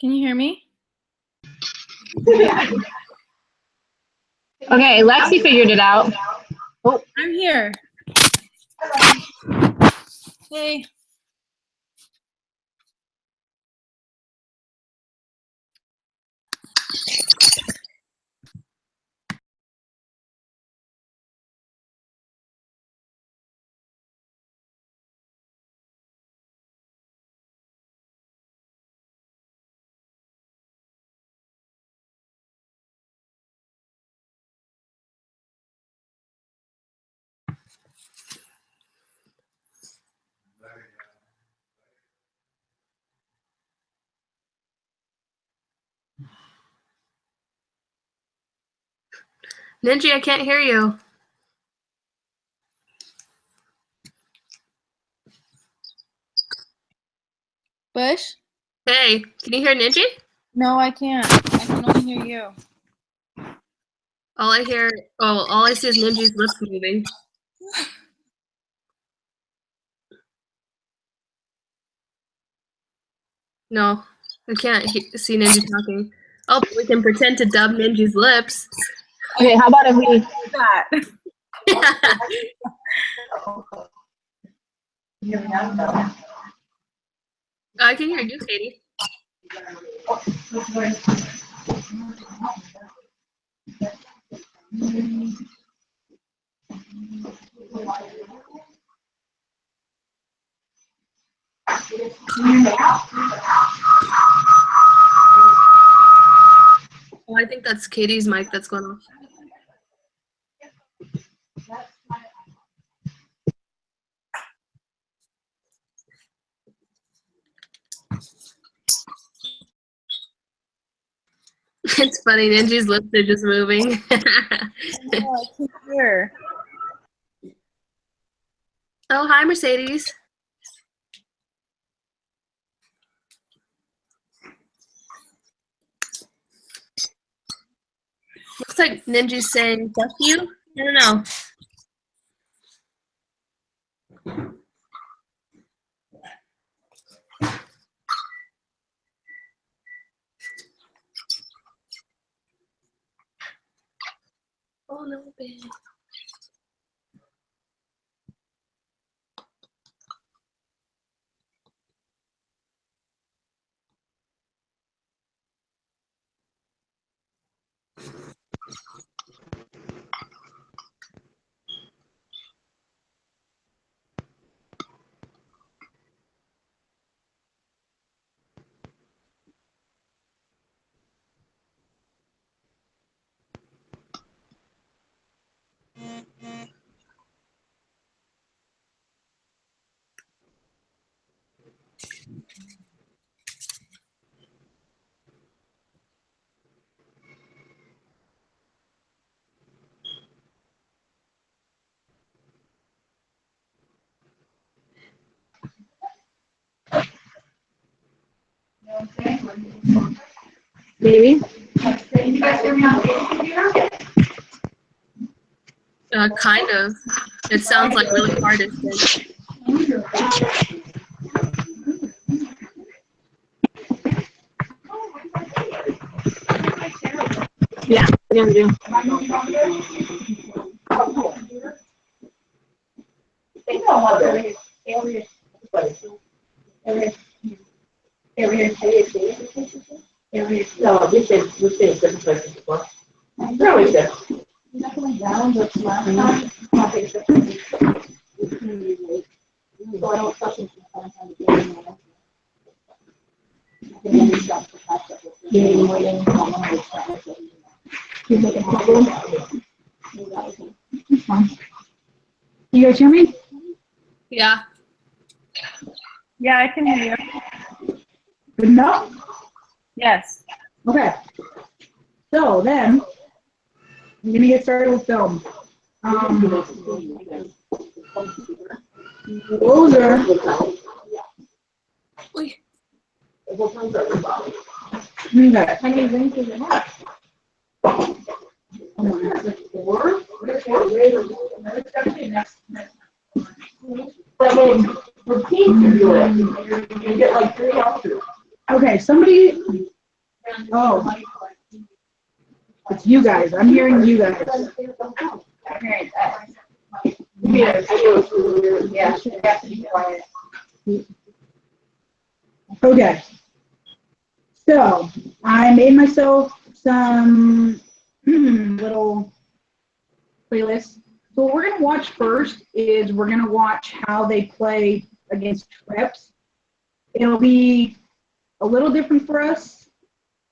Can you hear me? Okay, Lexi figured it out. Oh, I'm here. Hey. Ninji, I can't hear you. Bush? Hey, can you hear Ninji? No, I can't. I can only hear you. All I see is Ninji's lips moving. No, I can't see Ninji talking. Oh, but we can pretend to dub Ninji's lips. Okay, how about if we... That. I can hear you, Katie. Oh, I think that's Katie's mic that's going off. It's funny, Ninji's lips are just moving. Oh, I can't hear. Oh, hi, Mercedes. Looks like Ninji's saying, fuck you? I don't know. Oh, no, baby. Maybe? Kind of. It sounds like really hard to say. Yeah, we're gonna do. No, we stayed different places before. Where we sit? You guys hear me? Yeah. Yeah, I can hear you. Good enough? Yes. Okay. So then, I'm gonna get started with film. Those are... Oy. Okay. How many rings does it have? For teams, you do it. You get like 3 options. Okay, somebody Oh, it's you guys. I'm hearing you guys. Yeah, she has to be quiet. Okay. So I made myself some little playlists. So what we're gonna watch first is we're gonna watch how they play against trips. It'll be a little different for us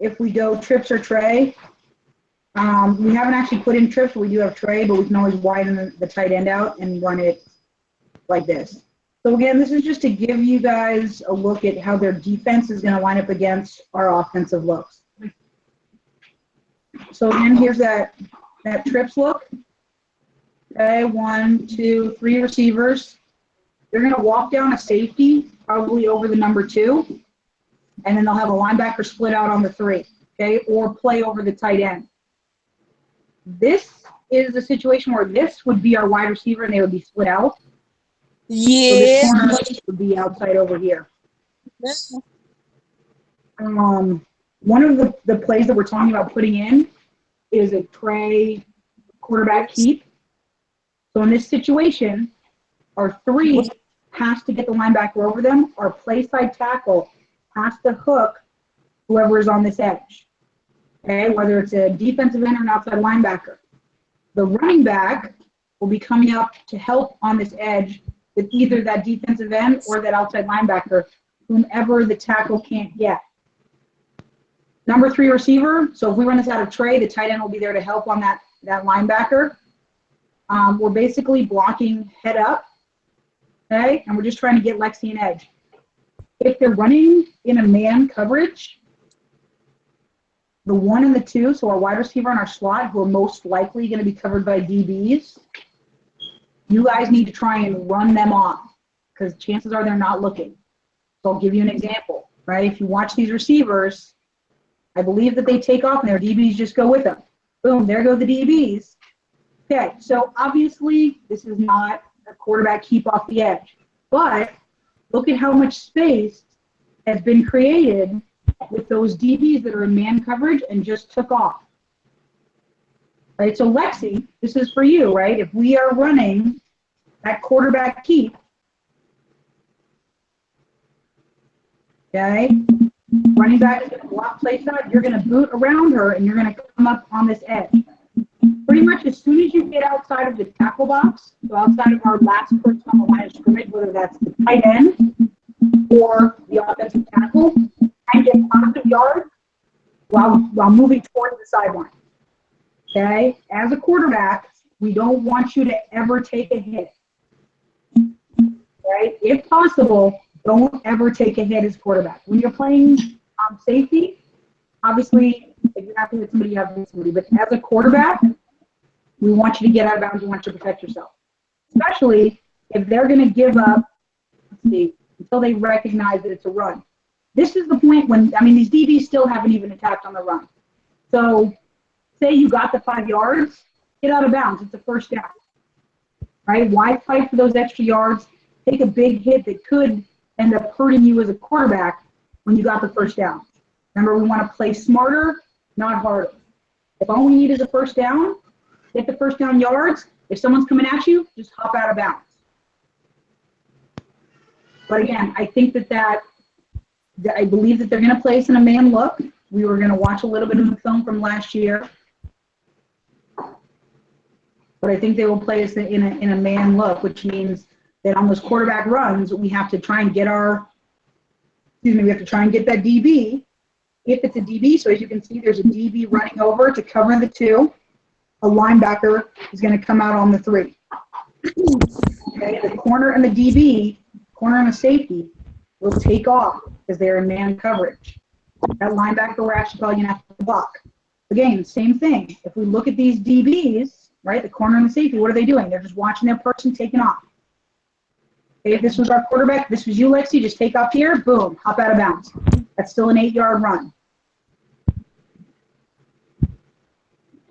if we go trips or tray. We haven't actually put in trips, we do have tray, but we can always widen the tight end out and run it like this. So again, this is just to give you guys a look at how their defense is going to line up against our offensive looks. So again, here's that trips look. Okay, 1, 2, 3 receivers. They're going to walk down a safety, probably over the number 2, and then they'll have a linebacker split out on the 3, okay, or play over the tight end. This is a situation where this would be our wide receiver and they would be split out. Yeah. So this corner would be outside over here. One of the plays that we're talking about putting in is a tray quarterback keep. So in this situation, our 3 has to get the linebacker over them. Our play side tackle has to hook whoever is on this edge. Okay, whether it's a defensive end or an outside linebacker. The running back will be coming up to help on this edge with either that defensive end or that outside linebacker, whomever the tackle can't get. Number 3 receiver, so if we run this out of tray, the tight end will be there to help on that linebacker. We're basically blocking head up, okay, and we're just trying to get Lexi an edge. If they're running in a man coverage, the 1 and the 2, so our wide receiver and our slot, who are most likely going to be covered by DBs, you guys need to try and run them off because chances are they're not looking. So I'll give you an example, right? If you watch these receivers, I believe that they take off and their DBs just go with them. Boom, there go the DBs. Okay, so obviously this is not a quarterback keep off the edge, but look at how much space has been created with those DBs that are in man coverage and just took off. Right, so Lexi, this is for you, right? If we are running that quarterback keep, okay, running back is going to block play side, you're going to boot around her and you're going to come up on this edge. Pretty much as soon as you get outside of the tackle box, so outside of our last person on the line of scrimmage, whether that's the tight end or the offensive tackle, and get positive yards while moving towards the sideline. Okay? As a quarterback, we don't want you to ever take a hit. Right? If possible, don't ever take a hit as quarterback. When you're playing safety, obviously, if you're happy with somebody, you have to hit somebody. But as a quarterback, we want you to get out of bounds. We want you to protect yourself. Especially if they're going to give up, let's see, until they recognize that it's a run. This is the point when, I mean, these DBs still haven't even attacked on the run. So say you got the 5 yards, get out of bounds. It's a first down. Right? Why fight for those extra yards? Take a big hit that could end up hurting you as a quarterback when you got the first down. Remember, we want to play smarter, not harder. If all we need is a first down, get the first down yards. If someone's coming at you, just hop out of bounds. But again, I think that I believe that they're going to play us in a man look. We were going to watch a little bit of the film from last year. But I think they will play us in a man look, which means that on those quarterback runs, we have to try and get we have to try and get that DB. If it's a DB, so as you can see, there's a DB running over to cover the 2. A linebacker is going to come out on the 3. Okay, the corner and the DB, corner and a safety, will take off because they're in man coverage. That linebacker, we're actually probably going to have to block. Again, same thing. If we look at these DBs, right, the corner and the safety, what are they doing? They're just watching their person taking off. Okay, if this was our quarterback, this was you, Lexi, just take off here, boom, hop out of bounds. That's still an 8-yard run.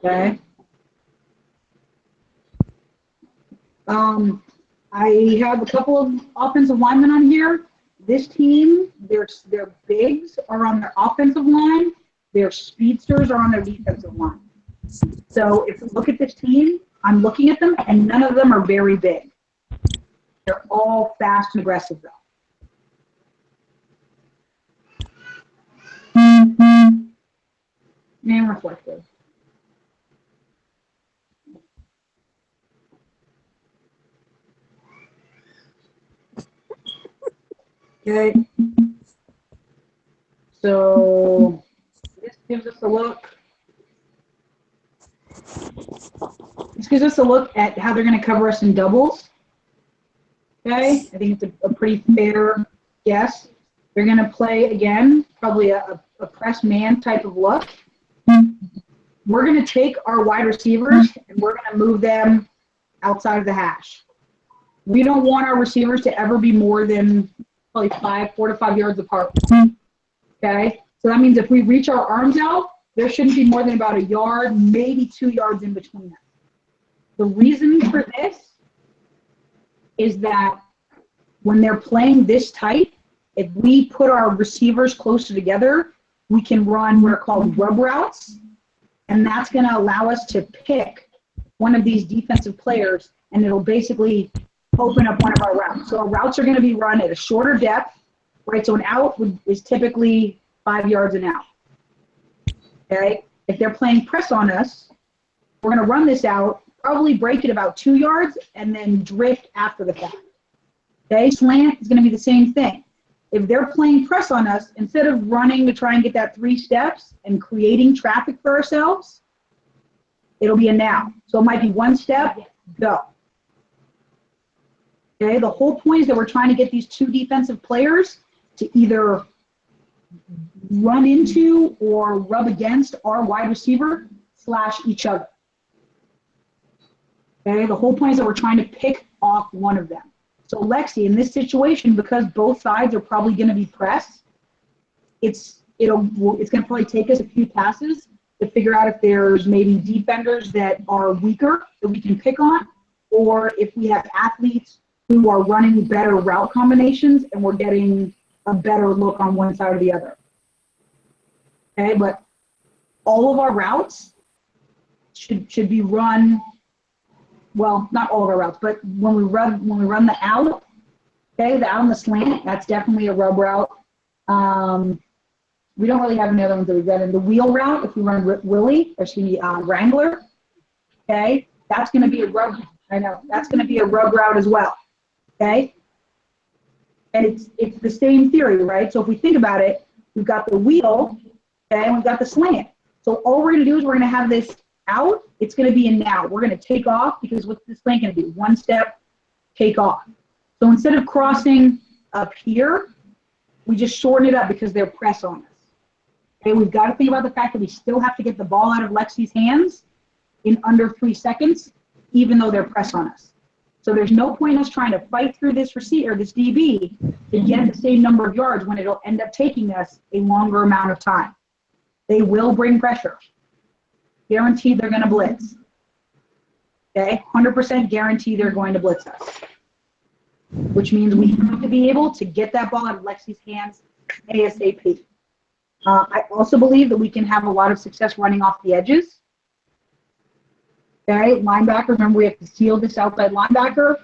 Okay. I have a couple of offensive linemen on here. This team, their bigs are on their offensive line, their speedsters are on their defensive line. So if we look at this team, I'm looking at them, and none of them are very big. They're all fast and aggressive, though. And reflective. Okay. So this gives us a look. This gives us a look at how they're going to cover us in doubles. Okay, I think it's a pretty fair guess. They're going to play again, probably a press man type of look. We're going to take our wide receivers and we're going to move them outside of the hash. We don't want our receivers to ever be more than probably 4 to 5 yards apart. Okay, so that means if we reach our arms out, there shouldn't be more than about a yard, maybe 2 yards in between them. The reason for this is that when they're playing this tight, if we put our receivers closer together, we can run what are called rub routes, and that's going to allow us to pick one of these defensive players, and it'll basically open up one of our routes. So our routes are going to be run at a shorter depth, right? So an out is typically 5 yards an out. Okay? If they're playing press on us, we're going to run this out, probably break it about 2 yards, and then drift after the fact. Okay? Slant is going to be the same thing. If they're playing press on us, instead of running to try and get that 3 steps and creating traffic for ourselves, it'll be a now. So it might be 1 step, go. Okay? The whole point is that we're trying to get these 2 defensive players to either run into or rub against our wide receiver / each other. Okay, the whole point is that we're trying to pick off one of them. So Lexi, in this situation, because both sides are probably going to be pressed, it's going to probably take us a few passes to figure out if there's maybe defenders that are weaker that we can pick on, or if we have athletes who are running better route combinations and we're getting a better look on one side or the other. Okay, but all of our routes should be run. Well, not all of our routes, but when we run the out, okay, the out and the slant, that's definitely a rub route. We don't really have any other ones that we've done. In the wheel route, if we run Wrangler, okay, that's going to be a rub. I know that's going to be a rub route as well. Okay, and it's the same theory, right? So if we think about it, we've got the wheel, okay, and we've got the slant. So all we're going to do is we're going to have this out. It's going to be a now. We're going to take off because what's this slant going to do? 1 step, take off. So instead of crossing up here, we just shorten it up because they're press on us. Okay, we've got to think about the fact that we still have to get the ball out of Lexi's hands in under 3 seconds, even though they're press on us. So there's no point in us trying to fight through this receiver, this DB, to get the same number of yards when it'll end up taking us a longer amount of time. They will bring pressure. Guaranteed they're going to blitz. Okay, 100% guarantee they're going to blitz us. Which means we have to be able to get that ball out of Lexi's hands ASAP. I also believe that we can have a lot of success running off the edges. Okay, linebackers, remember we have to seal this outside linebacker.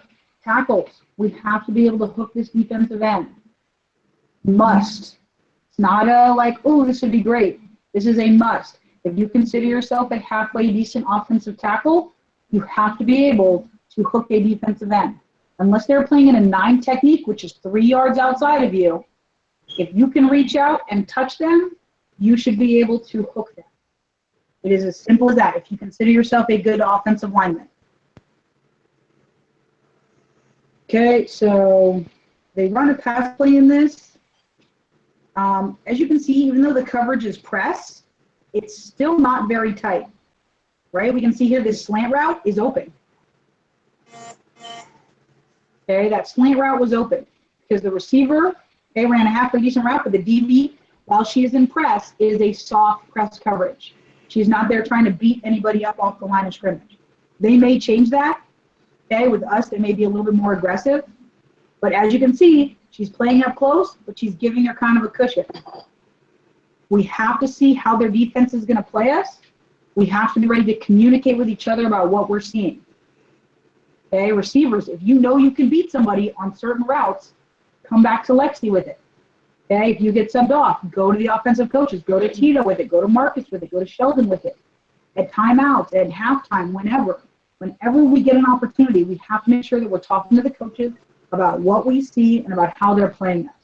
Tackles, we have to be able to hook this defensive end. Must. It's not a like, oh, this would be great. This is a must. If you consider yourself a halfway decent offensive tackle, you have to be able to hook a defensive end. Unless they're playing in a 9 technique, which is 3 yards outside of you, if you can reach out and touch them, you should be able to hook them. It is as simple as that if you consider yourself a good offensive lineman. Okay, so they run a pass play in this. As you can see, even though the coverage is press, it's still not very tight, right? We can see here this slant route is open. Okay, that slant route was open because the receiver, they ran a halfway decent route, but the DB, while she is in press, is a soft press coverage. She's not there trying to beat anybody up off the line of scrimmage. They may change that. Okay, with us, they may be a little bit more aggressive. But as you can see, she's playing up close, but she's giving her kind of a cushion. We have to see how their defense is going to play us. We have to be ready to communicate with each other about what we're seeing. Okay, receivers, if you know you can beat somebody on certain routes, come back to Lexi with it. Okay, if you get subbed off, go to the offensive coaches, go to Tito with it, go to Marcus with it, go to Sheldon with it. At timeouts, at halftime, whenever we get an opportunity, we have to make sure that we're talking to the coaches about what we see and about how they're playing us.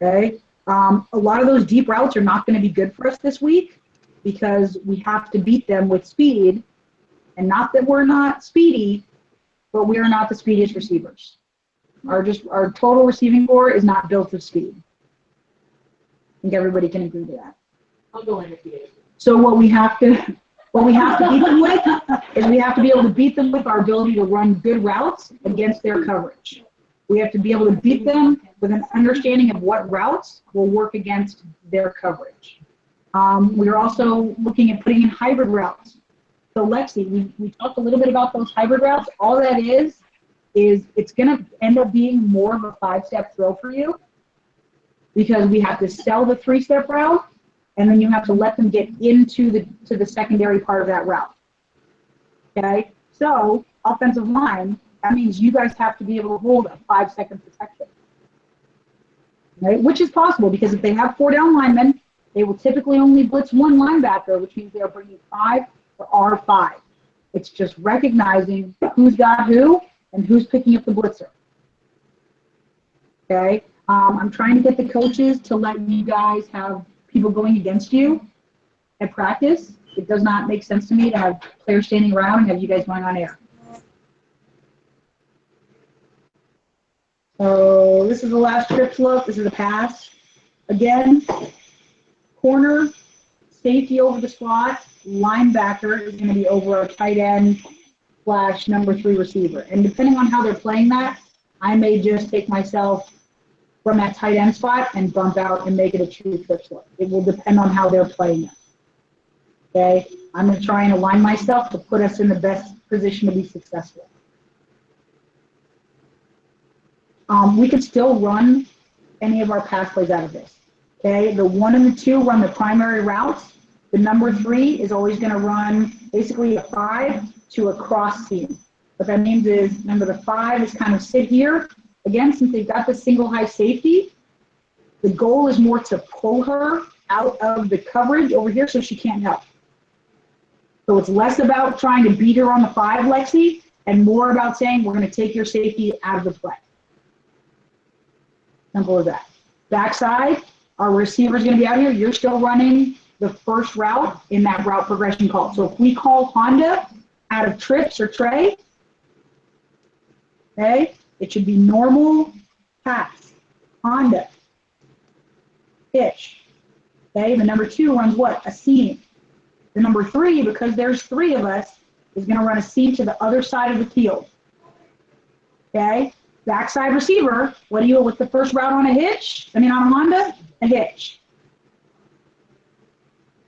Okay, a lot of those deep routes are not going to be good for us this week because we have to beat them with speed. And not that we're not speedy, but we are not the speediest receivers. Our total receiving core is not built of speed. I think everybody can agree to that. I'll go in if you do. So what we have to beat them with is we have to be able to beat them with our ability to run good routes against their coverage. We have to be able to beat them with an understanding of what routes will work against their coverage. We are also looking at putting in hybrid routes. So Lexi, we talked a little bit about those hybrid routes. All that is it's going to end up being more of a 5-step throw for you because we have to sell the 3-step route, and then you have to let them get into the secondary part of that route. Okay? So offensive line, that means you guys have to be able to hold a 5-second protection. Right? Which is possible because if they have 4 down linemen, they will typically only blitz 1 linebacker, which means they are bringing 5 for R5. It's just recognizing who's got who and who's picking up the blitzer. Okay? I'm trying to get the coaches to let you guys have people going against you at practice. It does not make sense to me to have players standing around and have you guys going on air. So this is the last trips look. This is a pass. Again, corner, safety over the slot, linebacker is going to be over a tight end / number 3 receiver. And depending on how they're playing that, I may just take myself from that tight end spot and bump out and make it a true trips look. It will depend on how they're playing it. Okay? I'm going to try and align myself to put us in the best position to be successful. We could still run any of our pass plays out of this. Okay? The 1 and the 2 run the primary routes. The number 3 is always going to run basically a 5 to a cross seam. What that means is, remember, the 5 is kind of sit here. Again, since they've got the single high safety, the goal is more to pull her out of the coverage over here so she can't help. So it's less about trying to beat her on the 5, Lexi, and more about saying we're going to take your safety out of the play. Simple as that. Backside, our receiver's going to be out here. You're still running the first route in that route progression call. So if we call Honda out of trips or tray, okay, it should be normal pass. Honda. Pitch. Okay, the number 2 runs what? A seam. The number 3, because there's 3 of us, is going to run a seam to the other side of the field. Okay? Backside receiver, what do you, with the first route on a hitch? On a Honda? A hitch.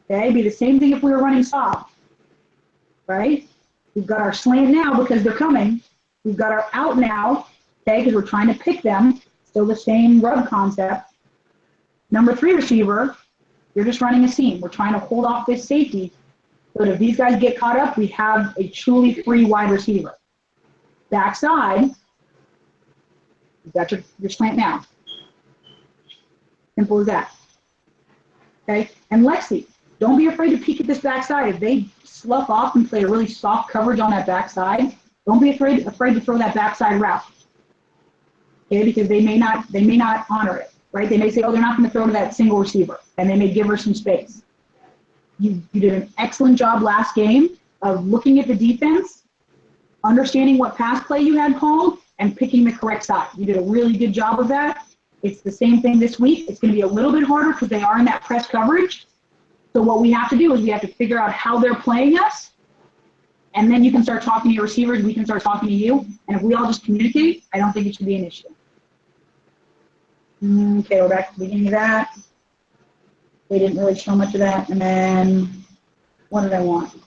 Okay, be the same thing if we were running soft. Right? We've got our slant now because they're coming. We've got our out now, okay, because we're trying to pick them. Still the same rub concept. Number 3 receiver, you're just running a seam. We're trying to hold off this safety so that if these guys get caught up, we have a truly free wide receiver. Backside, you've got your slant now. Simple as that. Okay? And Lexi, don't be afraid to peek at this backside. If they slough off and play a really soft coverage on that backside, don't be afraid to throw that backside route. Okay? Because they may not honor it. Right? They may say, oh, they're not going to throw to that single receiver, and they may give her some space. You did an excellent job last game of looking at the defense, understanding what pass play you had called, and picking the correct side. You did a really good job of that. It's the same thing this week. It's going to be a little bit harder because they are in that press coverage. So what we have to do is we have to figure out how they're playing us, and then you can start talking to your receivers. We can start talking to you. And if we all just communicate, I don't think it should be an issue. Okay, we're back to the beginning of that. They didn't really show much of that. And then, what did I want?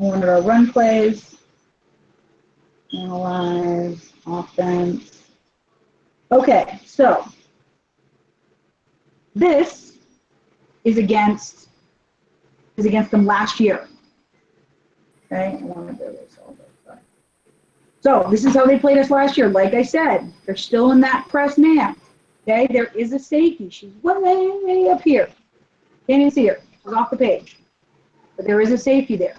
I wanted our run plays, analyze, offense. Okay, so This is against them last year. Okay, so this is how they played us last year. Like I said, they're still in that press man. Okay, there is a safety. She's way up here. Can't even see her. She's off the page. But there is a safety there.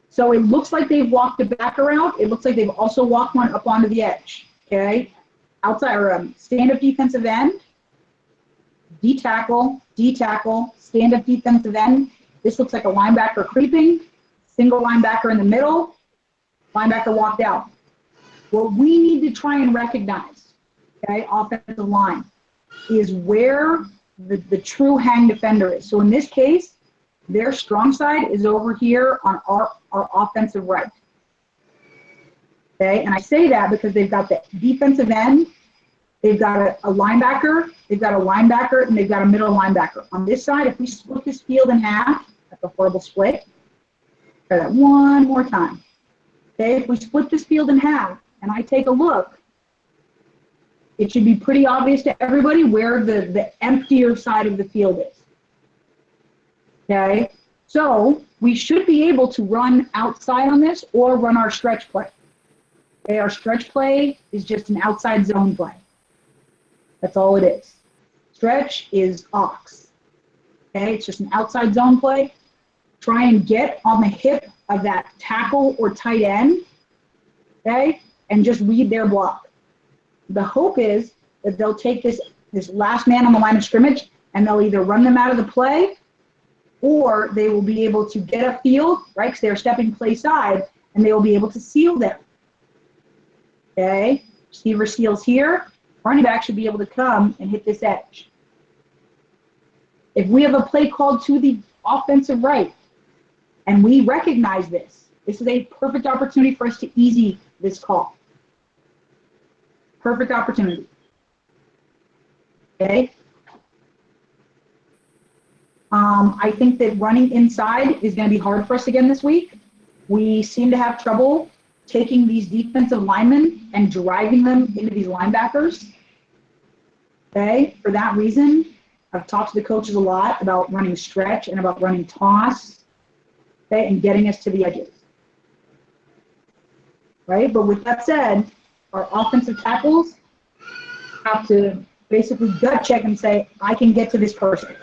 So it looks like they've walked a backer out. It looks like they've also walked one up onto the edge. Okay, outside or stand-up defensive end, D-tackle, stand-up defensive end. This looks like a linebacker creeping, single linebacker in the middle, linebacker walked out. What we need to try and recognize, okay, offensive line, is where the true hang defender is. So in this case, their strong side is over here on our offensive right. Okay, and I say that because they've got the defensive end, they've got a linebacker, and they've got a middle linebacker. On this side, if we split this field in half, that's a horrible split. Try that one more time. Okay, if we split this field in half and I take a look, it should be pretty obvious to everybody where the emptier side of the field is. Okay, so we should be able to run outside on this or run our stretch play. Okay, our stretch play is just an outside zone play. That's all it is. Stretch is ox. Okay, it's just an outside zone play. Try and get on the hip of that tackle or tight end, okay, and just read their block. The hope is that they'll take this last man on the line of scrimmage and they'll either run them out of the play or they will be able to get a field, right, because they're stepping play side, and they will be able to seal them. Okay, receiver seals here. Running back should be able to come and hit this edge. If we have a play called to the offensive right, and we recognize this is a perfect opportunity for us to easy this call. Perfect opportunity. Okay. I think that running inside is going to be hard for us again this week. We seem to have trouble taking these defensive linemen and driving them into these linebackers. Okay, for that reason, I've talked to the coaches a lot about running stretch and about running toss, okay, and getting us to the edges. Right, but with that said, our offensive tackles have to basically gut check and say, I can get to this person.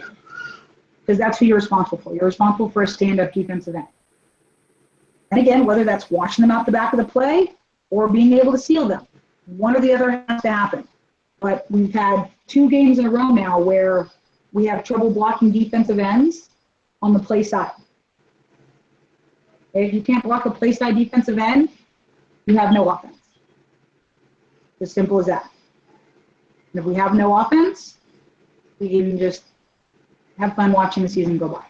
Because that's who you're responsible for. You're responsible for a stand-up defensive end. And again, whether that's washing them out the back of the play or being able to seal them, one or the other has to happen. But we've had 2 games in a row now where we have trouble blocking defensive ends on the play side. If you can't block a play side defensive end, you have no offense. As simple as that. And if we have no offense, we can just have fun watching the season go by.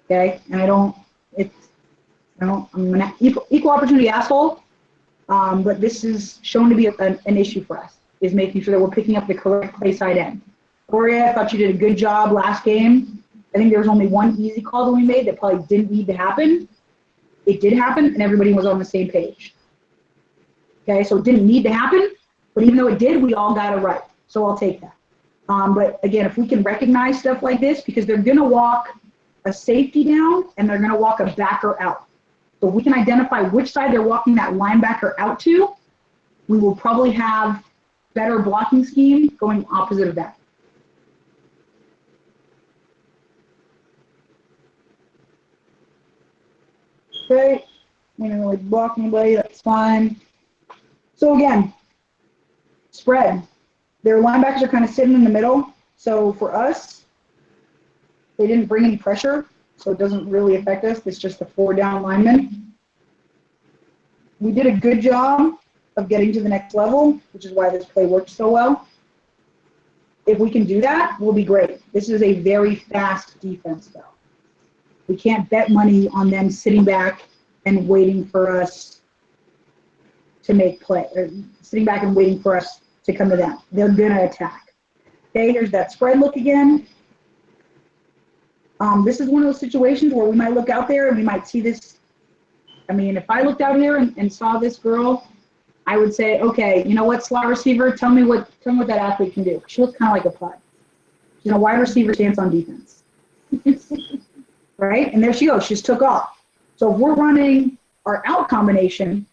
Okay? And I'm an equal opportunity asshole, but this is shown to be an issue for us, is making sure that we're picking up the correct play side end. Gloria, I thought you did a good job last game. I think there was only one easy call that we made that probably didn't need to happen. It did happen, and everybody was on the same page. Okay, so it didn't need to happen, but even though it did, we all got it right. So I'll take that. But again, if we can recognize stuff like this, because they're going to walk a safety down and they're going to walk a backer out. So if we can identify which side they're walking that linebacker out to, we will probably have better blocking scheme going opposite of that. Okay, we don't really block anybody, that's fine. So again, spread. Their linebackers are kind of sitting in the middle. So for us, they didn't bring any pressure, so it doesn't really affect us. It's just the 4 down linemen. We did a good job of getting to the next level, which is why this play worked so well. If we can do that, we'll be great. This is a very fast defense, though. We can't bet money on them sitting back and waiting for us to make play, or sitting back and waiting for us to come to them. They're gonna attack. Okay, here's that spread look again. This is one of those situations where we might look out there and we might see this. I mean, if I looked out here and saw this girl I would say, okay, you know what, slot receiver, tell me what that athlete can do. She looks kind of like a putt. She's a wide receiver stance on defense. Right? And there she goes. She just took off. So if we're running our out combination,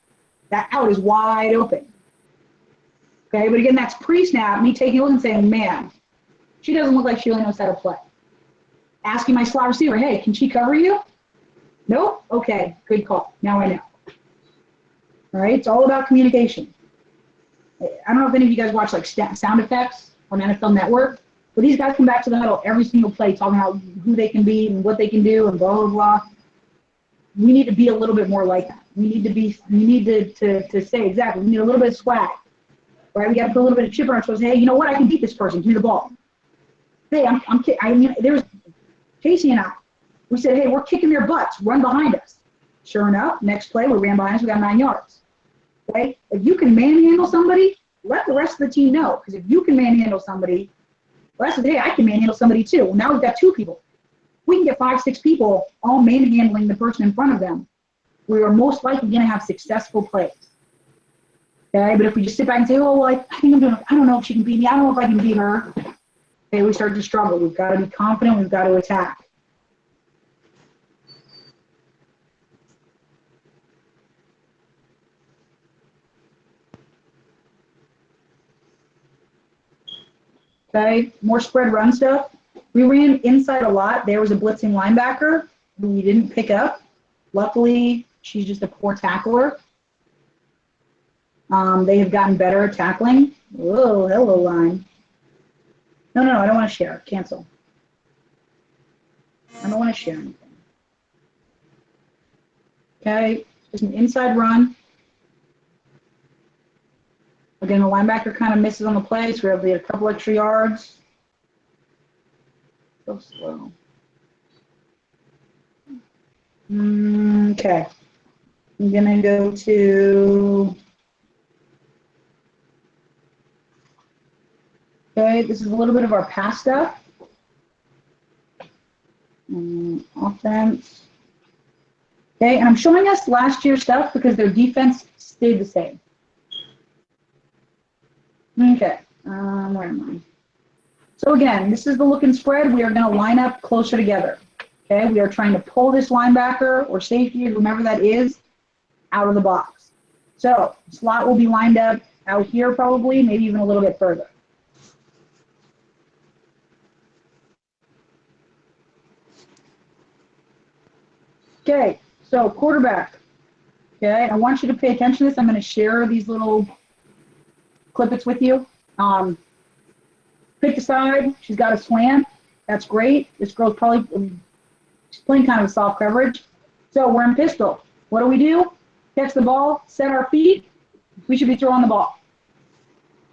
that out is wide open. Okay, but again, that's pre-snap, me taking a look and saying, man, she doesn't look like she really knows how to play. Asking my slot receiver, hey, can she cover you? Nope? Okay, good call. Now I know. All right, it's all about communication. I don't know if any of you guys watch like sound effects on NFL Network, but these guys come back to the huddle every single play talking about who they can be and what they can do and blah, blah, blah. We need to be a little bit more like that. We need to say exactly, we need a little bit of swag, right? We got to put a little bit of chip on our shoulders. Hey, you know what? I can beat this person. Give me the ball. Hey, there was Casey and I. We said, hey, we're kicking their butts. Run behind us. Sure enough, next play, we ran behind us. We got 9 yards. Okay? If you can manhandle somebody, let the rest of the team know. Because if you can manhandle somebody, the rest of the day, I can manhandle somebody too. Well, now we've got 2 people. We can get 5, 6 people all manhandling the person in front of them. We are most likely going to have successful plays. Okay? But if we just sit back and say, oh, well, I think I'm doing, I don't know if she can beat me. I don't know if I can beat her. Okay, we start to struggle. We've got to be confident. We've got to attack. Okay, more spread run stuff. We ran inside a lot. There was a blitzing linebacker who we didn't pick up. Luckily, she's just a poor tackler. They have gotten better at tackling. Whoa, hello, line. No, I don't want to share. Cancel. I don't want to share anything. Okay, just an inside run. Again, the linebacker kind of misses on the play, so we're able to get a couple extra yards. So slow. Okay. I'm going to go to... Okay, this is a little bit of our pass stuff. Offense. Okay, and I'm showing us last year's stuff because their defense stayed the same. Okay, where am I? So again, this is the look and spread. We are going to line up closer together. Okay, we are trying to pull this linebacker or safety, or whomever that is, out of the box. So slot will be lined up out here probably, maybe even a little bit further. Okay, so quarterback. Okay, I want you to pay attention to this. I'm going to share these little clippets with you. Pick the side. She's got a slant. That's great. This girl's probably she's playing kind of a soft coverage. So we're in pistol. What do? Catch the ball, set our feet. We should be throwing the ball.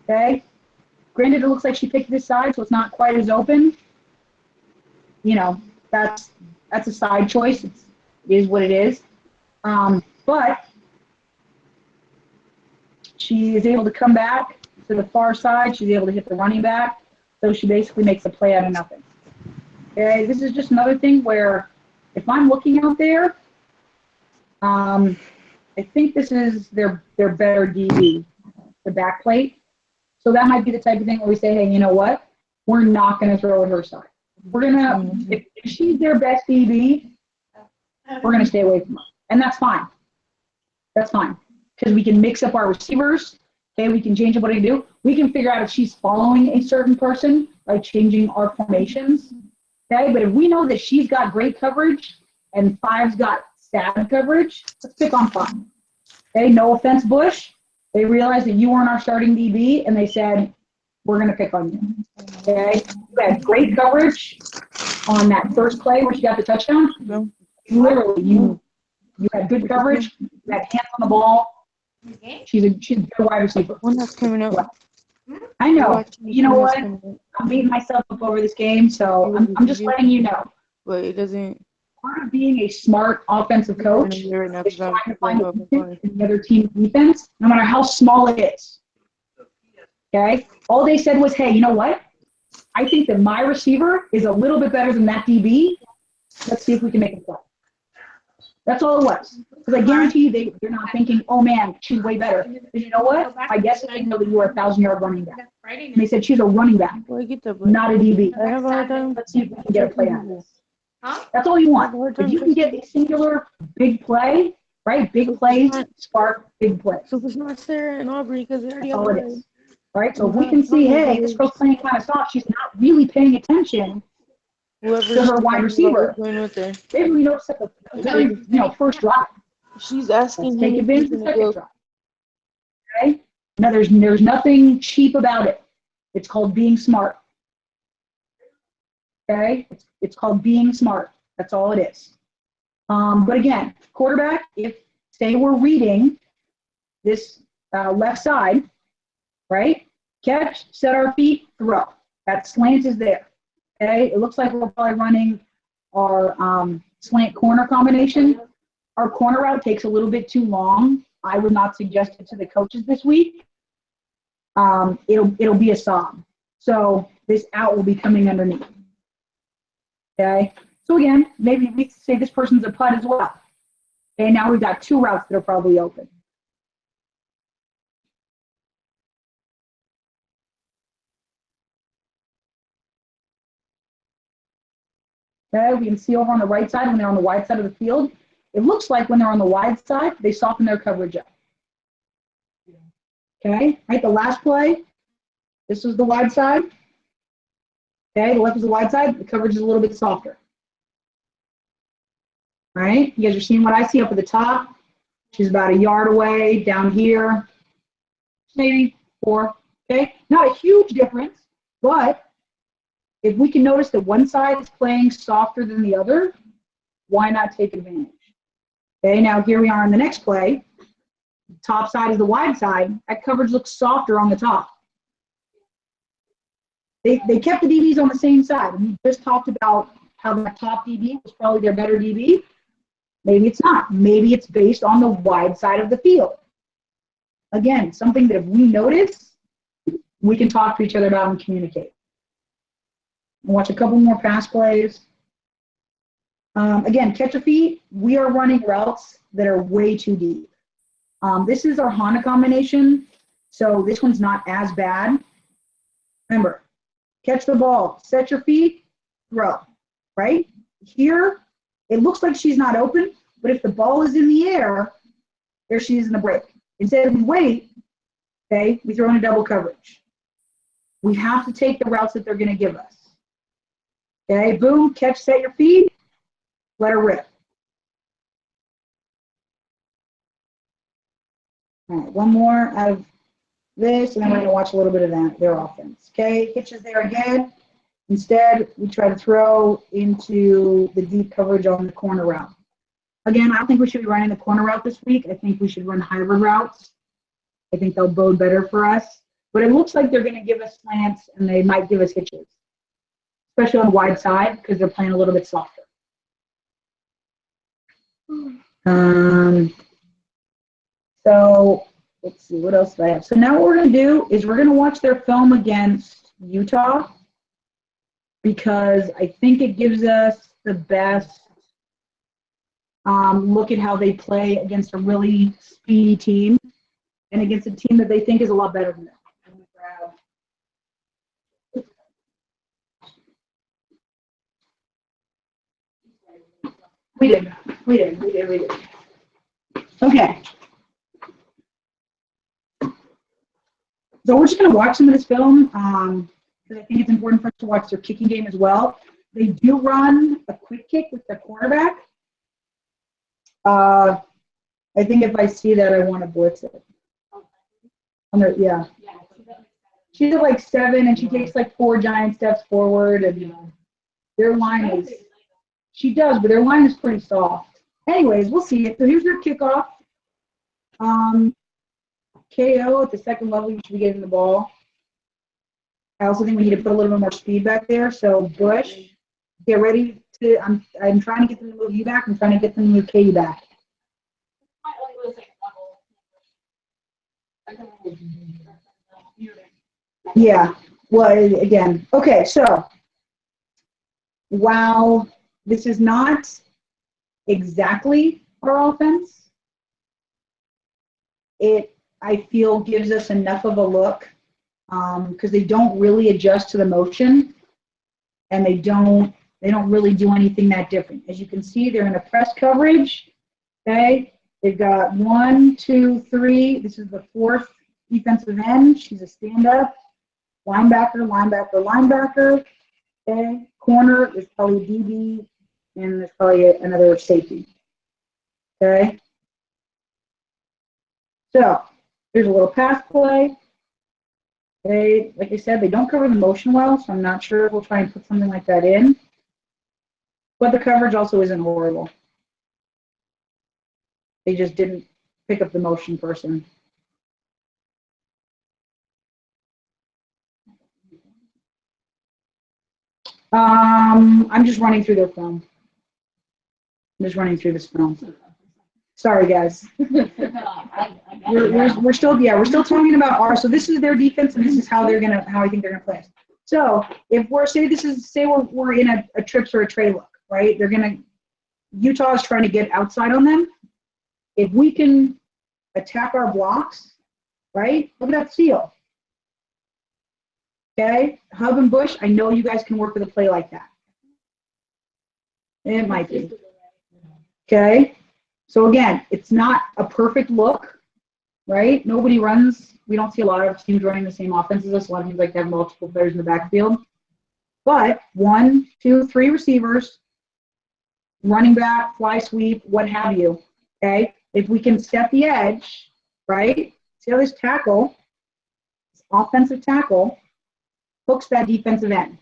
Okay? Granted, it looks like she picked this side, so it's not quite as open. You know, that's a side choice. It is what it is. But she is able to come back to the far side. She's able to hit the running back. So she basically makes a play out of nothing. Okay, this is just another thing where if I'm looking out there, I think this is their better DB, the back plate. So that might be the type of thing where we say, hey, you know what? We're not going to throw at her side. We're going to, if she's their best DB, we're going to stay away from her. And that's fine. That's fine. Because we can mix up our receivers. Okay, we can change up what I do. We can figure out if she's following a certain person by changing our formations. Okay, but if we know that she's got great coverage and Five's got sad coverage, let's pick on Five. Okay, no offense, Bush. They realized that you weren't our starting DB, and they said, we're going to pick on you. Okay, you had great coverage on that first play where she got the touchdown. No. Literally, you had good coverage. You had hands on the ball. She's a good wide receiver. One that's coming up. I know. You know what? I'm beating myself up over this game, so I'm just letting you know. But it doesn't. Part of being a smart offensive coach is Right now, trying to find a weakness in the other team's defense, no matter how small it is. Okay? All they said was, hey, you know what? I think that my receiver is a little bit better than that DB. Let's see if we can make a play. That's all it was. Because I guarantee you they're not thinking, oh man, she's way better. Because you know what? I guess they know that you are a 1,000-yard running back. And they said she's a running back, Well, I get that, but not a DB. I have a hard time. Let's see if we can get a play out of this. Huh? That's all you I have a want. hard If time you can get a singular big play, right? Big plays spark big plays. So if it's not Sarah and Aubrey, because they already That's have all the it play. is. Right? So if we can see, hey, this girl's playing kind of soft, she's not really paying attention Whoever to her wide receiver. playing with her. Maybe we notice at the very, first drive. She's Let's asking take him if advantage he's of the gonna second go. drive. Okay? Now there's nothing cheap about it. It's called being smart. Okay? It's called being smart. That's all it is. But again, quarterback, if say we're reading this left side, right? Catch, set our feet, throw. That slant is there. Okay? It looks like we're probably running our slant corner combination. Our corner route takes a little bit too long. I would not suggest it to the coaches this week. It'll be a sob. So this out will be coming underneath. Okay? So again, maybe we say this person's a putt as well. Okay, now we've got two routes that are probably open. Okay, we can see over on the right side when they're on the wide side of the field. It looks like when they're on the wide side, they soften their coverage up. Okay, right, the last play, this was the wide side. Okay, the left is the wide side, the coverage is a little bit softer. All right, you guys are seeing what I see up at the top. She's about a yard away, down here, maybe 4. Okay, not a huge difference, but if we can notice that one side is playing softer than the other, why not take advantage? Okay, now here we are on the next play. Top side is the wide side. That coverage looks softer on the top. They kept the DBs on the same side. And we just talked about how that top DB was probably their better DB. Maybe it's not. Maybe it's based on the wide side of the field. Again, something that if we notice, we can talk to each other about and communicate. Watch a couple more pass plays. Again, catch a feet. We are running routes that are way too deep. This is our Honda combination, so this one's not as bad. Remember, catch the ball, set your feet, throw, right? Here, it looks like she's not open, but if the ball is in the air, there she is in the break. Instead, we wait, okay, we throw in a double coverage. We have to take the routes that they're going to give us. Okay, boom, catch, set your feet, let her rip. All right, one more out of this, and then we're going to watch a little bit of their offense. Okay, hitches there again. Instead, we try to throw into the deep coverage on the corner route. Again, I don't think we should be running the corner route this week. I think we should run hybrid routes. I think they'll bode better for us. But it looks like they're going to give us slants, and they might give us hitches, especially on the wide side because they're playing a little bit softer. So let's see, what else do I have? So now what we're going to do is we're going to watch their film against Utah because I think it gives us the best look at how they play against a really speedy team and against a team that they think is a lot better than them. We did. Okay. So we're just going to watch some of this film because I think it's important for us to watch their kicking game as well. They do run a quick kick with their quarterback. I think if I see that, I want to blitz it. Yeah. She's at like 7, and she takes like 4 giant steps forward, and their line is. She does, but their line is pretty soft. Anyways, we'll see it. So here's their kickoff. KO at the second level, you should be getting the ball. I also think we need to put a little bit more speed back there. So Bush, get ready to. I'm trying to get them to move you back. I'm trying to get them to move KU back. Yeah. Well, again. Okay. So, while this is not exactly our offense, it, I feel, gives us enough of a look because they don't really adjust to the motion, and they don't really do anything that different. As you can see, they're in a press coverage. Okay, they've got 1, 2, 3. This is the fourth defensive end. She's a stand-up. Linebacker, linebacker, linebacker. Okay, corner is probably DB, and there's probably another safety. Okay, so here's a little pass play. They, like I said, they don't cover the motion well, so I'm not sure if we'll try and put something like that in. But the coverage also isn't horrible. They just didn't pick up the motion person. I'm just running through their film. I'm just running through this film. Sorry, guys. We're still talking about our. So this is their defense, and this is how I think they're gonna play. So if we're we're in a trips or a tray look, right? Utah is trying to get outside on them. If we can attack our blocks, right? Look at that seal. Okay, Hub and Bush. I know you guys can work with a play like that. It might be. Okay. So again, it's not a perfect look, right? Nobody runs. We don't see a lot of teams running the same offenses. A lot of teams like to have multiple players in the backfield. But 1, 2, 3 receivers, running back, fly sweep, what have you. Okay. If we can set the edge, right? See how this tackle, this offensive tackle, hooks that defensive end.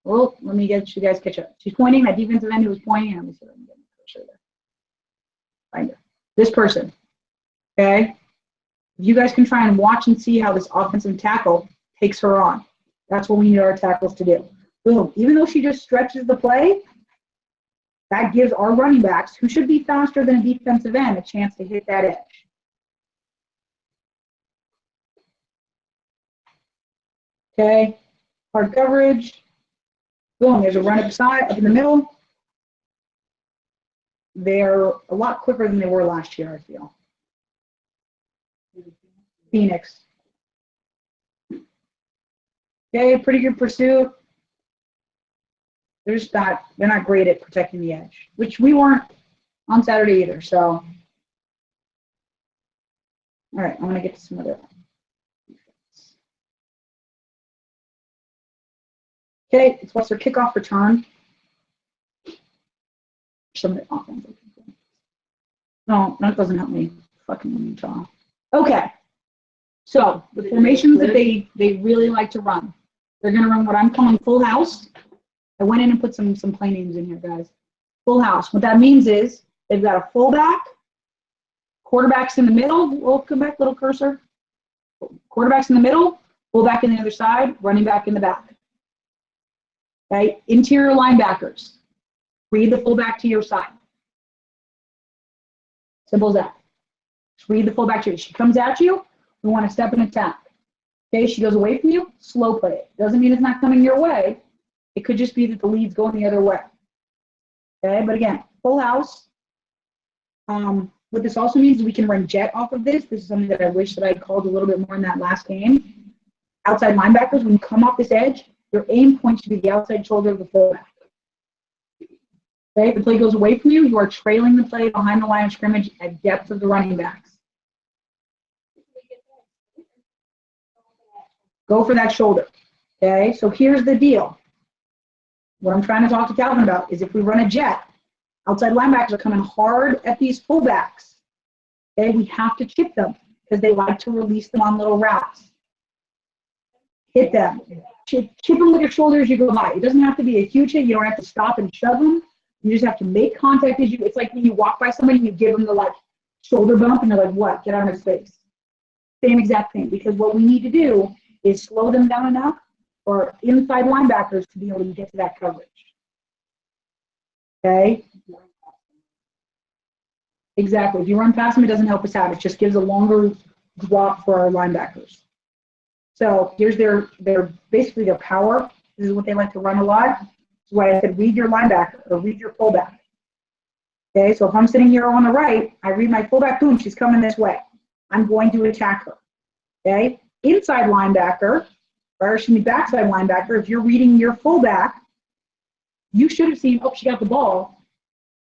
Well, let me get you guys catch up. She's pointing. That defensive end who was pointing. Let me see if I can get a picture there. Find her. This person. Okay. If you guys can try and watch and see how this offensive tackle takes her on. That's what we need our tackles to do. Boom. Even though she just stretches the play, that gives our running backs, who should be faster than a defensive end, a chance to hit that edge. Okay. Hard coverage. Boom. There's a run up in the middle. They're a lot quicker than they were last year, I feel. Phoenix. Okay, pretty good pursuit. They're not great at protecting the edge, which we weren't on Saturday either. So, all right, I'm going to get to some other. Okay, it's what's their kickoff return. Some of the offense. No, that doesn't help me. Fucking Utah. Okay. So the formations that they really like to run, they're going to run what I'm calling full house. I went in and put some play names in here, guys. Full house. What that means is they've got a fullback, quarterback's in the middle. We'll come back, little cursor. Quarterback's in the middle, fullback in the other side, running back in the back. Okay. Interior linebackers. Read the fullback to your side. Simple as that. Just read the fullback to you. She comes at you, we want to step and attack. Okay, she goes away from you, slow play it. Doesn't mean it's not coming your way. It could just be that the lead's going the other way. Okay, but again, full house. What this also means is we can run jet off of this. This is something that I wish that I called a little bit more in that last game. Outside linebackers, when you come off this edge, your aim points to be the outside shoulder of the fullback. Okay, if the play goes away from you, you are trailing the play behind the line of scrimmage at depth of the running backs. Go for that shoulder. Okay, so here's the deal. What I'm trying to talk to Calvin about is if we run a jet, outside linebackers are coming hard at these fullbacks. Okay, we have to chip them because they like to release them on little routes. Hit them. Chip them with your shoulder as you go by. It doesn't have to be a huge hit. You don't have to stop and shove them. You just have to make contact as you. It's like when you walk by somebody, you give them the shoulder bump, and they're like, "What? Get out of my space." Same exact thing. Because what we need to do is slow them down enough for inside linebackers to be able to get to that coverage. Okay. Exactly. If you run past them, it doesn't help us out. It just gives a longer drop for our linebackers. So here's their basically their power. This is what they like to run a lot. That's why I said read your linebacker or read your fullback. Okay, so if I'm sitting here on the right, I read my fullback, boom, she's coming this way. I'm going to attack her. Okay? Inside linebacker, or excuse me, backside linebacker, if you're reading your fullback, you should have seen, oh, she got the ball.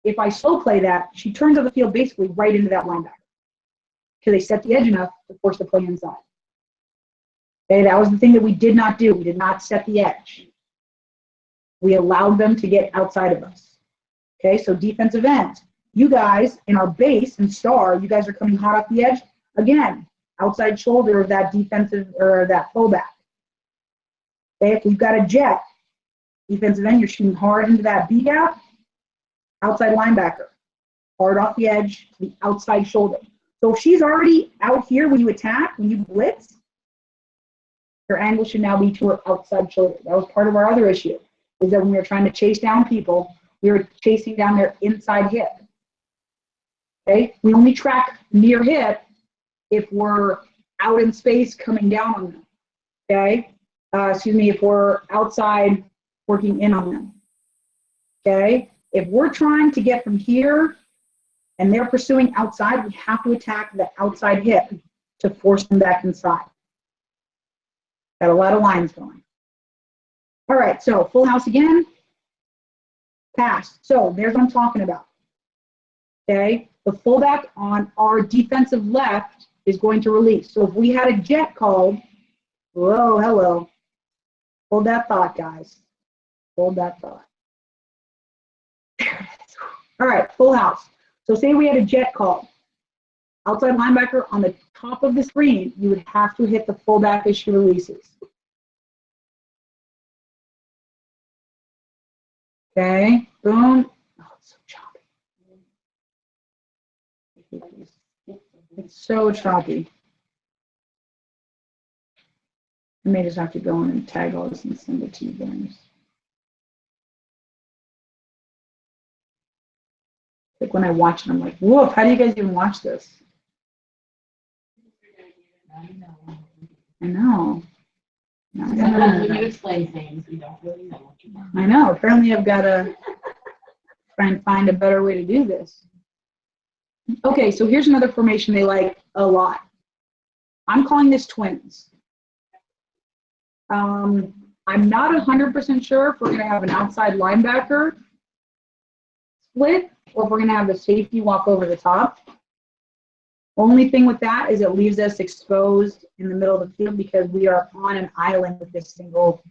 If I slow play that, she turns on the field basically right into that linebacker because they set the edge enough to force the play inside. Okay, that was the thing that we did not do. We did not set the edge. We allowed them to get outside of us. Okay, so defensive end. You guys in our base and star, you guys are coming hot off the edge. Again, outside shoulder of that defensive or that fullback. Okay, if we've got a jet, defensive end, you're shooting hard into that B gap. Outside linebacker, hard off the edge to the outside shoulder. So if she's already out here when you attack, when you blitz, her angle should now be to her outside shoulder. That was part of our other issue, is that when we were trying to chase down people, we were chasing down their inside hip. Okay, we only track near hip if we're out in space coming down on them. Okay, if we're outside working in on them. Okay, if we're trying to get from here and they're pursuing outside, we have to attack the outside hip to force them back inside. Got a lot of lines going. All right, so full house again. Pass. So there's what I'm talking about. Okay, the fullback on our defensive left is going to release. So if we had a jet called, whoa, hello. Hold that thought, guys. Hold that thought. All right, full house. So say we had a jet called. Outside linebacker on the top of the screen, you would have to hit the fullback as she releases. Okay, boom. Oh, it's so choppy. It's so choppy. I may just have to go in and tag all this and send it to you guys. Like when I watch it, I'm like, whoa, how do you guys even watch this? I know. Sometimes when you explain things, we don't really know what you mean. I know. Apparently, I've got to try and find a better way to do this. Okay, so here's another formation they like a lot. I'm calling this twins. I'm not 100% sure if we're going to have an outside linebacker split or if we're going to have the safety walk over the top. Only thing with that is it leaves us exposed in the middle of the field because we are on an island with this single.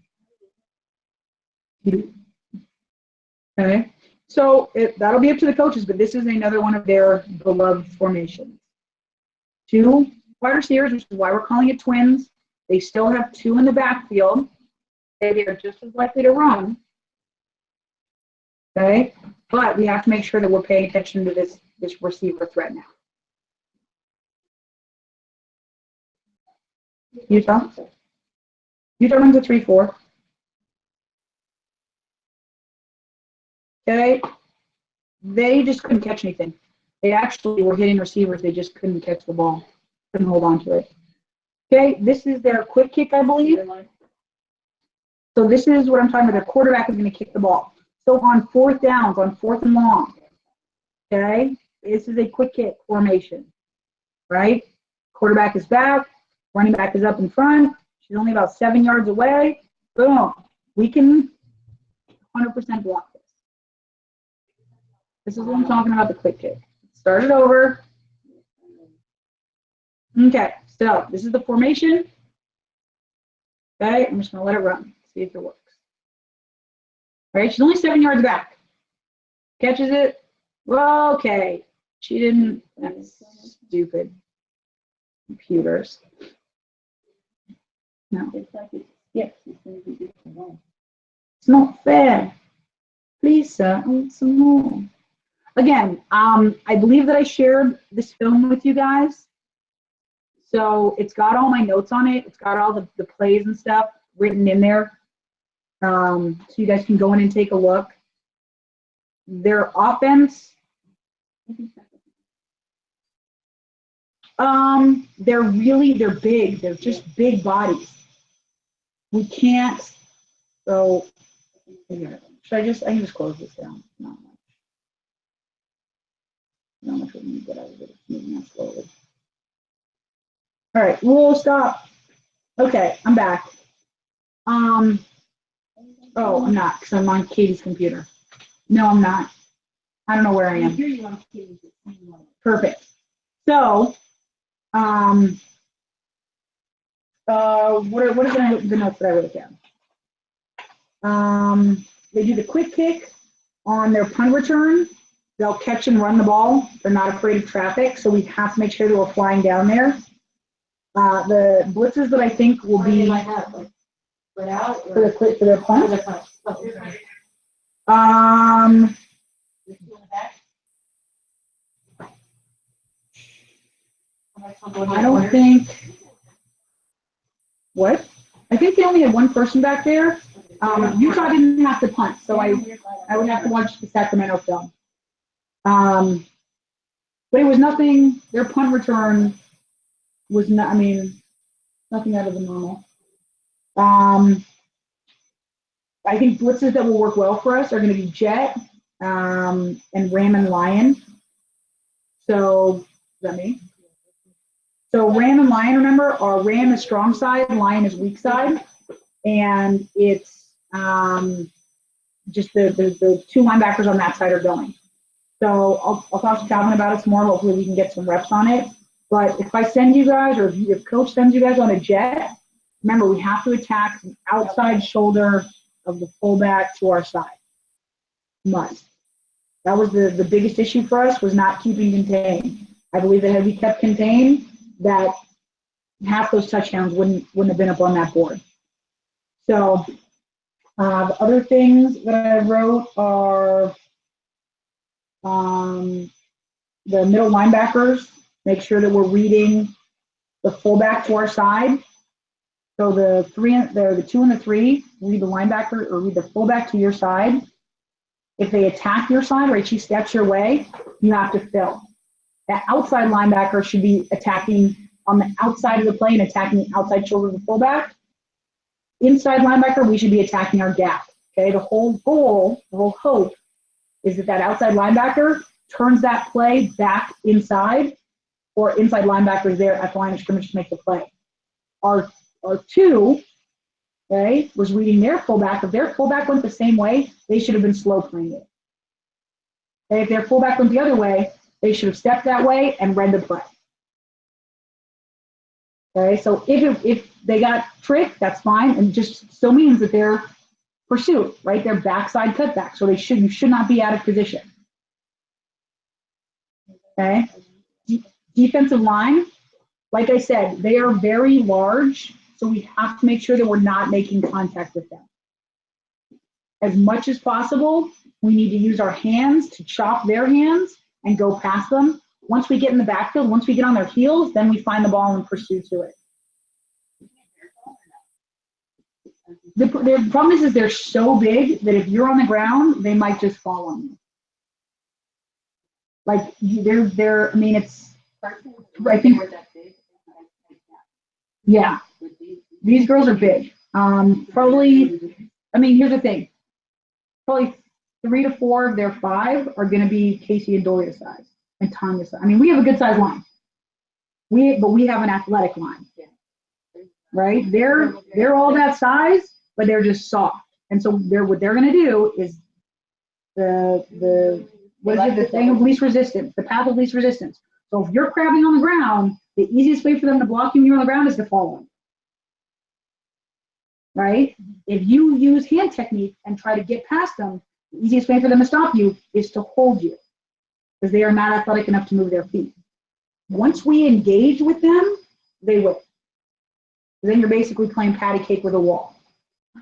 Okay, so that'll be up to the coaches, but this is another one of their beloved formations. 2 wide receivers, which is why we're calling it twins. They still have 2 in the backfield. They are just as likely to run. Okay, but we have to make sure that we're paying attention to this receiver threat now. Utah runs a 3-4. Okay, they just couldn't catch anything. They actually were hitting receivers. They just couldn't catch the ball. Couldn't hold on to it. Okay, this is their quick kick, I believe. So this is what I'm talking about. Their quarterback is going to kick the ball. So on 4th downs, on 4th and long, okay, this is a quick kick formation, right? Quarterback is back. Running back is up in front. She's only about 7 yards away. Boom. We can 100% block this. This is what I'm talking about, the quick kick. Start it over. Okay, so this is the formation. Okay, I'm just going to let it run. See if it works. All right, she's only 7 yards back. Catches it. Well, okay. She didn't. That's stupid. Computers. No. It's not fair. Please, sir, I want some more. Again, I believe that I shared this film with you guys. So it's got all my notes on it. It's got all the plays and stuff written in there. So you guys can go in and take a look. Their offense, they're big. They're just big bodies. We can't, so, I can just close this down. Not much we need to get out of it. It's moving out slowly. All right, we'll stop. Okay, I'm back. Oh, I'm not, because I'm on Katie's computer. No, I'm not. I don't know where I am. Perfect. So, what are the notes that I wrote down? They do the quick kick on their punt return. They'll catch and run the ball. They're not afraid of traffic, so we have to make sure that we're flying down there. The blitzes that I think will be Spread out for the or? for the punt. I don't think. What? I think they only had one person back there. Utah didn't have to punt, so I would have to watch the Sacramento film. But it was nothing. Their punt return was not. I mean, nothing out of the normal. I think blitzes that will work well for us are going to be jet and ram and lion. So, is that me? So ram and lion, remember, our ram is strong side, lion is weak side, and it's just the two linebackers on that side are going. So I'll talk to Calvin about it some more. Hopefully we can get some reps on it. But if I send you guys, or if coach sends you guys on a jet, remember we have to attack the outside shoulder of the fullback to our side. Must. That was the biggest issue for us, was not keeping contained. I believe that had we kept contained, that half those touchdowns wouldn't have been up on that board. So the other things that I wrote are the middle linebackers. Make sure that we're reading the fullback to our side. So the 2 and the 3, read the linebacker or read the fullback to your side. If they attack your side, right, she steps your way, you have to fill. That outside linebacker should be attacking on the outside of the play and attacking the outside shoulder of the fullback. Inside linebacker, we should be attacking our gap. Okay, the whole goal, the whole hope is that outside linebacker turns that play back inside, or inside linebacker is there at the line of scrimmage to make the play. Our 2, okay, was reading their fullback. If their fullback went the same way, they should have been slow playing it. Okay, if their fullback went the other way, they should have stepped that way and read the play. Okay, so if they got tricked, that's fine, and just still means that they're pursuit, right? They're backside cutback, so you should not be out of position. Okay, defensive line, like I said, they are very large, so we have to make sure that we're not making contact with them. As much as possible, we need to use our hands to chop their hands and go past them. Once we get in the backfield, once we get on their heels, then we find the ball and pursue to it. The problem is they're so big that if you're on the ground, they might just fall on you. Like they're. I mean, it's. I think. Yeah, these girls are big. Probably. I mean, here's the thing. Probably 3 to 4 of their 5 are going to be Casey and Doria size and Tanya size. I mean, we have a good size line. But we have an athletic line, right? They're all that size, but they're just soft. And so what they're going to do is the thing of least resistance, the path of least resistance. So if you're crabbing on the ground, the easiest way for them to block you when you're on the ground is to fall on. Right? If you use hand technique and try to get past them, the easiest way for them to stop you is to hold you, because they are not athletic enough to move their feet. Once we engage with them, they will. Then you're basically playing patty cake with a wall.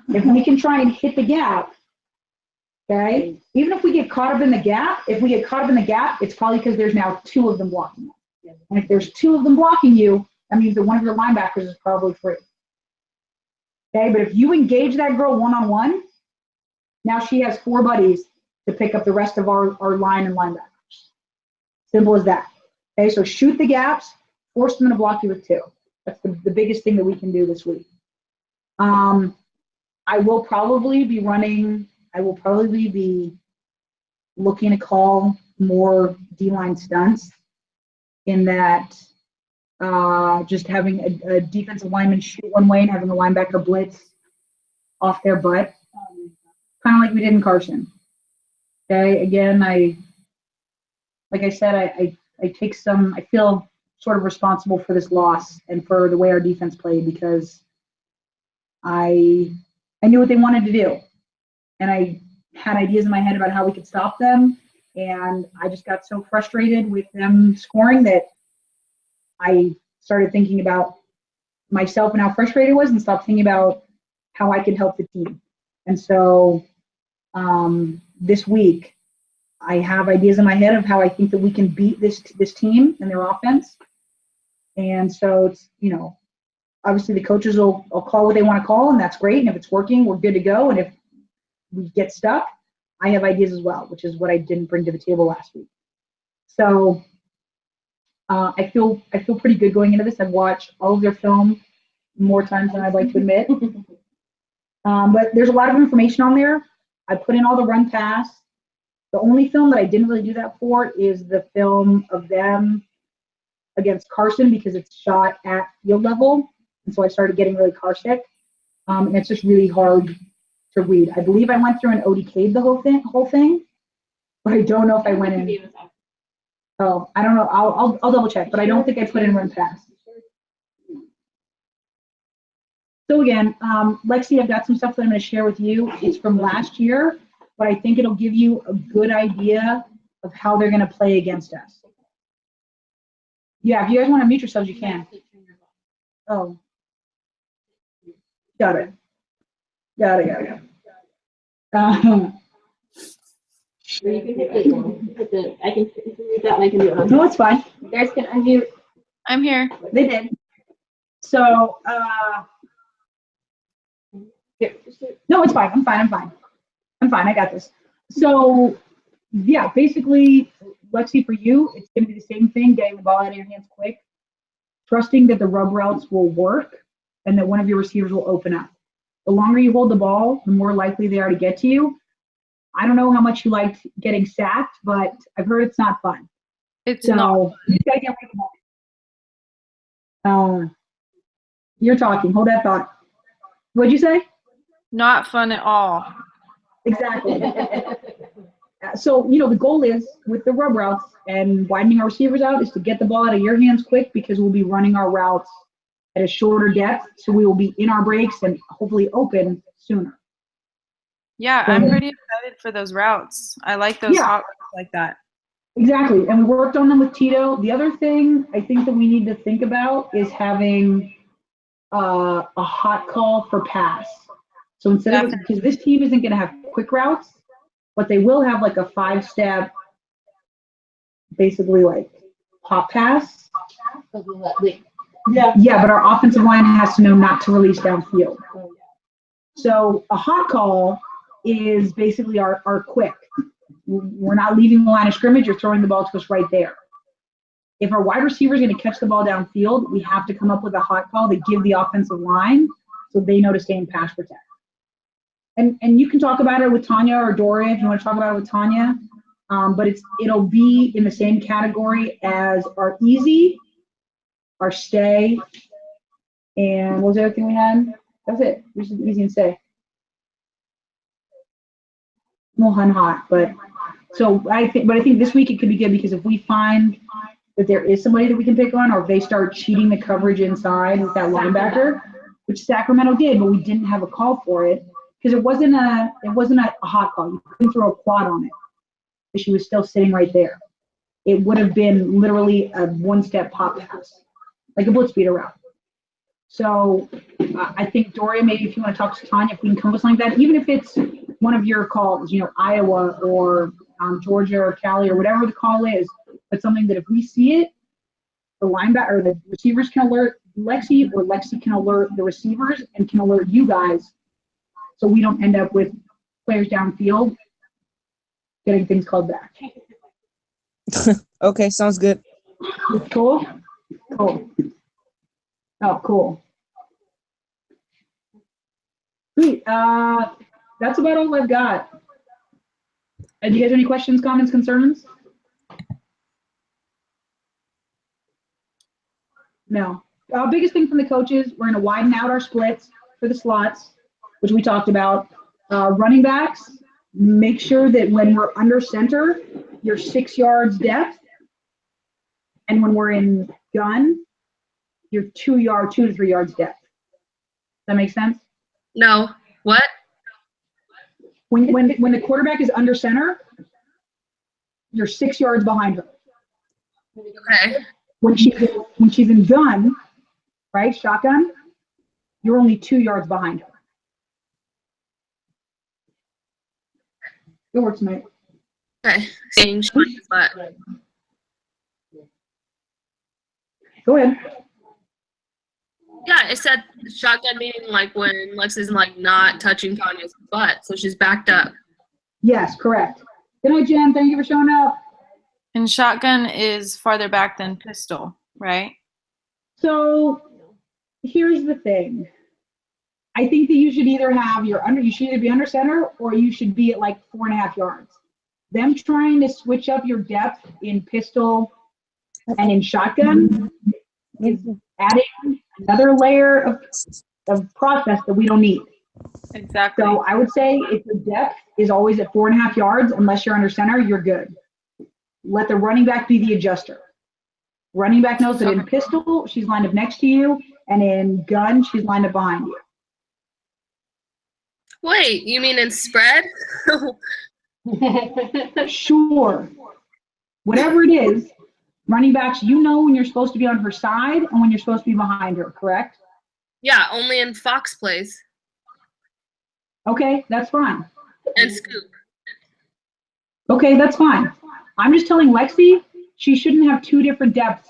If we can try and hit the gap, okay, even if we get caught up in the gap, it's probably because there's now 2 of them blocking you. And if there's 2 of them blocking you, that means that one of your linebackers is probably free. Okay, but if you engage that girl one-on-one, now she has 4 buddies to pick up the rest of our line and linebackers. Simple as that. Okay, so shoot the gaps, force them to block you with 2. That's the biggest thing that we can do this week. I will probably be looking to call more D-line stunts, in that just having a defensive lineman shoot one way and having a linebacker blitz off their butt, kind of like we did in Carson. Okay, again, like I said, I take some, I feel sort of responsible for this loss and for the way our defense played because I knew what they wanted to do, and I had ideas in my head about how we could stop them, and I just got so frustrated with them scoring that I started thinking about myself and how frustrated I was and stopped thinking about how I could help the team. And so this week, I have ideas in my head of how I think that we can beat this team and their offense. And so it's, obviously the coaches will call what they want to call, and that's great. And if it's working, we're good to go. And if we get stuck, I have ideas as well, which is what I didn't bring to the table last week. So I feel pretty good going into this. I've watched all of their film more times than I'd like to admit. But there's a lot of information on there. I put in all the run pass. The only film that I didn't really do that for is the film of them against Carson because it's shot at field level. And so I started getting really car sick. And it's just really hard to read. I believe I went through and ODK'd the whole thing, but I don't know if I went in. Oh, I don't know. I'll double check, but I don't think I put in run pass. So again, Lexi, I've got some stuff that I'm going to share with you. It's from last year, but I think it'll give you a good idea of how they're going to play against us. Yeah, if you guys want to mute yourselves, you can. Oh. Got it. Or you can hit the, I can read that and I can do it. No, it's fine. You guys can unmute. I'm here. They did. So, here. No, it's fine. I'm fine. I got this. So, yeah, basically, Lexi, for you, it's going to be the same thing, getting the ball out of your hands quick, trusting that the rub routes will work and that one of your receivers will open up. The longer you hold the ball, the more likely they are to get to you. I don't know how much you liked getting sacked, but I've heard it's not fun. It's So not. you gotta get away from it. You're talking. Hold that thought. What'd you say? Not fun at all. Exactly. So, the goal is with the rub routes and widening our receivers out is to get the ball out of your hands quick because we'll be running our routes at a shorter depth. So we will be in our breaks and hopefully open sooner. Yeah, I'm pretty excited for those routes. I like those hot routes like that. Exactly. And we worked on them with Tito. The other thing I think that we need to think about is having a hot call for pass. So instead of, because this team isn't going to have quick routes, but they will have like a 5-step, basically like pop pass. Yeah, but our offensive line has to know not to release downfield. So a hot call is basically our quick. We're not leaving the line of scrimmage. You're throwing the ball to us right there. If our wide receiver is going to catch the ball downfield, we have to come up with a hot call to give the offensive line so they know to stay in pass protect. And you can talk about it with Tanya or Doria if you want to talk about it with Tanya. But it'll be in the same category as our easy, our stay, and what was the other thing we had? That's it. This is easy and stay. No hun hot, but so I think this week it could be good because if we find that there is somebody that we can pick on, or if they start cheating the coverage inside with that linebacker, which Sacramento did, but we didn't have a call for it because it wasn't a hot call. You couldn't throw a quad on it, but she was still sitting right there. It would have been literally a 1-step pop pass, like a blitz beater route. So I think Doria, maybe if you want to talk to Tanya, if we can come with something like that, even if it's one of your calls, Iowa or Georgia or Cali or whatever the call is, but something that if we see it, the linebacker or the receivers can alert Lexi, or Lexi can alert the receivers and can alert you guys, so we don't end up with players downfield getting things called back. Okay, sounds good. Cool. Oh, cool. Sweet. That's about all I've got. Do you guys have any questions, comments, concerns? No. Biggest thing from the coaches, we're gonna widen out our splits for the slots, which we talked about. Running backs, make sure that when we're under center, you're 6 yards depth. And when we're in gun, you're 2 to 3 yards depth. Does that make sense? No. What? When the quarterback is under center, you're 6 yards behind her. Okay. When she's in gun, right, shotgun, you're only 2 yards behind her. It works, mate. Okay. Saying but Go ahead. yeah, it said shotgun meaning like when Lex is like not touching Tanya's butt, so she's backed up. Yes, correct. Good night, Jen. Thank you for showing up. And shotgun is farther back than pistol, right? So here's the thing. I think that you should either you should either be under center or you should be at like 4.5 yards. Them trying to switch up your depth in pistol and in shotgun is adding another layer of process that we don't need. Exactly. So I would say if your depth is always at 4.5 yards, unless you're under center, you're good. Let the running back be the adjuster. Running back knows that in pistol, she's lined up next to you, and in gun, she's lined up behind you. Wait, you mean in spread? Sure. Whatever it is, running backs, you know when you're supposed to be on her side and when you're supposed to be behind her, correct? Yeah, only in Fox plays Okay, that's fine. and Scoop. Okay, that's fine. I'm just telling Lexi she shouldn't have 2 different depths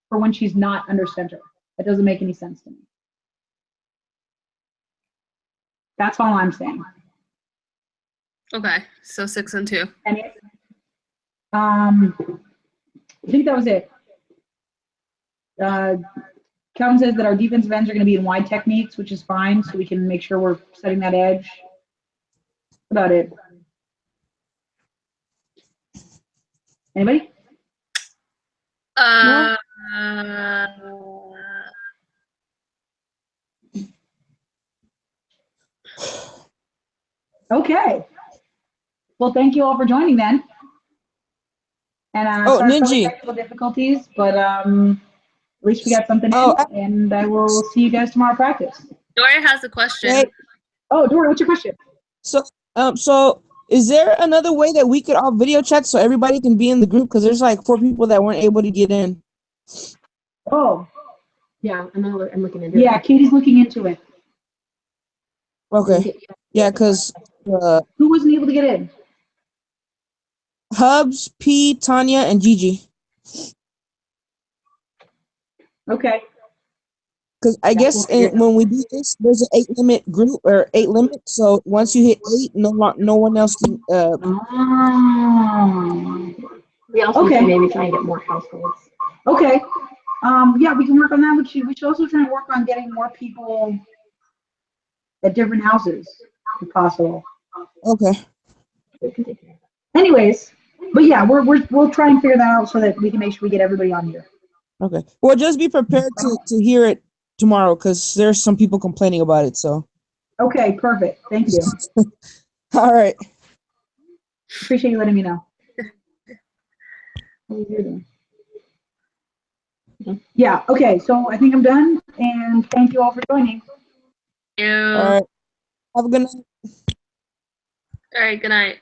for when she's not under center. That doesn't make any sense to me. That's all I'm saying. Okay, so 6 and 2. And I think that was it. Calvin says that our defensive ends are going to be in wide techniques, which is fine, so we can make sure we're setting that edge. That's about it. Anybody? Okay. Well, thank you all for joining then. And sorry for the Ninji. technical difficulties, but at least we got something Oh, in, and I will see you guys tomorrow at practice. Dory has a question. Hey. Oh, Dory, what's your question? So is there another way that we could all video chat so everybody can be in the group? Because there's like 4 people that weren't able to get in. Oh, Yeah, I'm looking into it. yeah, Katie's looking into it. Okay. Yeah, because Who wasn't able to get in? Hubs, P, Tanya, and Gigi. Okay. Because I guess when we do this, there's an 8 limit group or 8 limit. So once you hit 8, no one else can. Oh. We also Okay. should maybe try and get more households. Okay. Yeah, we can work on that. We should also try and work on getting more people at different houses, if possible. Okay. Anyways, but yeah, we'll try and figure that out so that we can make sure we get everybody on here. Okay. Well, just be prepared to hear it tomorrow because there's some people complaining about it. So. Okay, perfect. Thank you. All right. Appreciate you letting me know. Yeah, okay, so I think I'm done, and thank you all for joining. Thank you. All right. Have a good night. All right, good night.